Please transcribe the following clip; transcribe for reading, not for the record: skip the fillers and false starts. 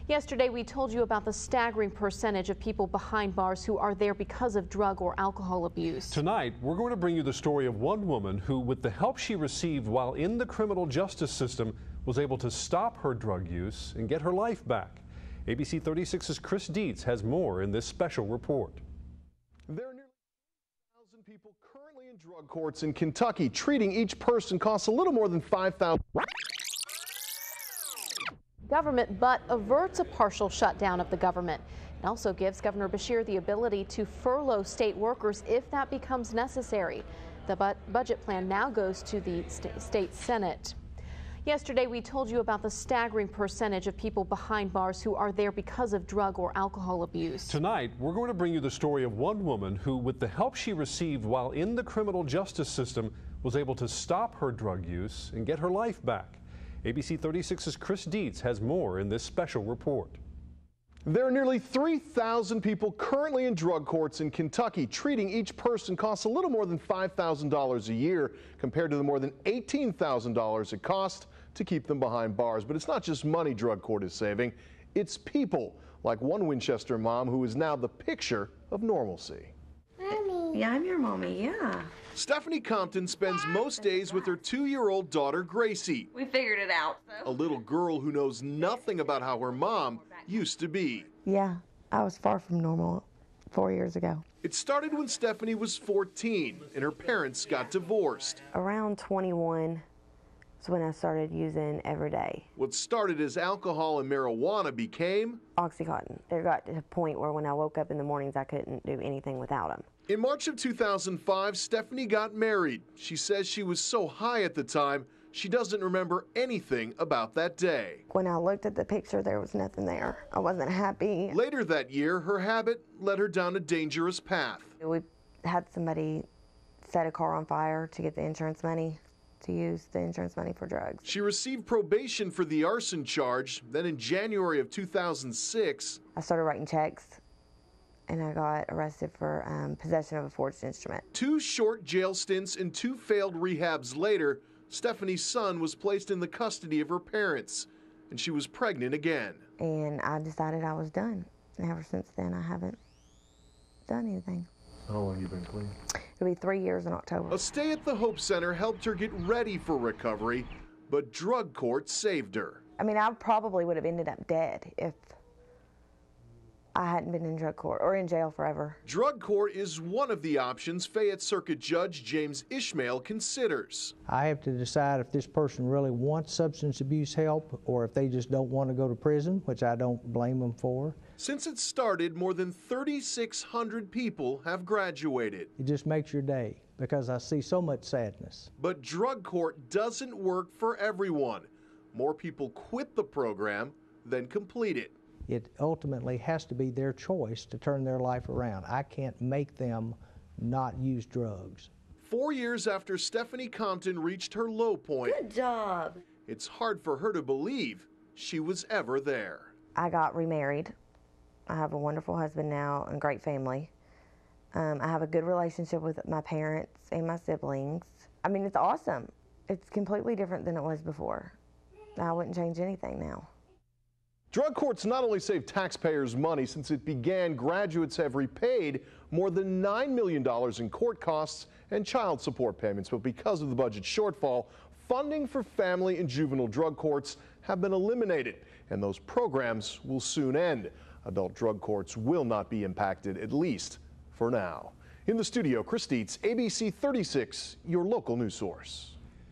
Yesterday, we told you about the staggering percentage of people behind bars who are there because of drug or alcohol abuse. Tonight, we're going to bring you the story of one woman who, with the help she received while in the criminal justice system, was able to stop her drug use and get her life back. ABC 36's Chris Dietz has more in this special report. There are nearly 1,000 people currently in drug courts in Kentucky. Treating each person costs a little more than $5,000. Government but averts a partial shutdown of the government. It also gives Governor Beshear the ability to furlough state workers if that becomes necessary. The budget plan now goes to the state Senate. Yesterday, we told you about the staggering percentage of people behind bars who are there because of drug or alcohol abuse. Tonight, we're going to bring you the story of one woman who, with the help she received while in the criminal justice system, was able to stop her drug use and get her life back. ABC 36's Chris Dietz has more in this special report. There are nearly 3,000 people currently in drug courts in Kentucky. Treating each person costs a little more than $5,000 a year compared to the more than $18,000 it costs to keep them behind bars. But it's not just money drug court is saving, it's people, like one Winchester mom who is now the picture of normalcy. Mommy. Yeah, I'm your mommy, yeah. Stephanie Compton spends most days with her 2-year-old daughter, Gracie. We figured it out. A little girl who knows nothing about how her mom used to be. Yeah, I was far from normal 4 years ago. It started when Stephanie was 14 and her parents got divorced. Around 21 is when I started using every day. What started as alcohol and marijuana became Oxycontin. There got to a point where when I woke up in the mornings, I couldn't do anything without them. In March of 2005, Stephanie got married. She says she was so high at the time, she doesn't remember anything about that day. When I looked at the picture, there was nothing there. I wasn't happy. Later that year, her habit led her down a dangerous path. We had somebody set a car on fire to get the insurance money, to use the insurance money for drugs. She received probation for the arson charge. Then in January of 2006, I started writing checks, and I got arrested for possession of a forged instrument. 2 short jail stints and 2 failed rehabs later, Stephanie's son was placed in the custody of her parents, and she was pregnant again. And I decided I was done. And ever since then, I haven't done anything. How long have you been clean? It'll be 3 years in October. A stay at the Hope Center helped her get ready for recovery, but drug court saved her. I mean, I probably would have ended up dead if I hadn't been in drug court or in jail forever. Drug court is one of the options Fayette Circuit Judge James Ishmael considers. I have to decide if this person really wants substance abuse help or if they just don't want to go to prison, which I don't blame them for. Since it started, more than 3,600 people have graduated. It just makes your day because I see so much sadness. But drug court doesn't work for everyone. More people quit the program than complete it. It ultimately has to be their choice to turn their life around. I can't make them not use drugs. 4 years after Stephanie Compton reached her low point, Good job. It's hard for her to believe she was ever there. I got remarried. I have a wonderful husband now and great family. I have a good relationship with my parents and my siblings. I mean, it's awesome. It's completely different than it was before. I wouldn't change anything now. Drug courts not only save taxpayers money. Since it began, graduates have repaid more than $9 million in court costs and child support payments. But because of the budget shortfall, funding for family and juvenile drug courts have been eliminated, and those programs will soon end. Adult drug courts will not be impacted, at least for now. In the studio, Chris Dietz, ABC 36, your local news source.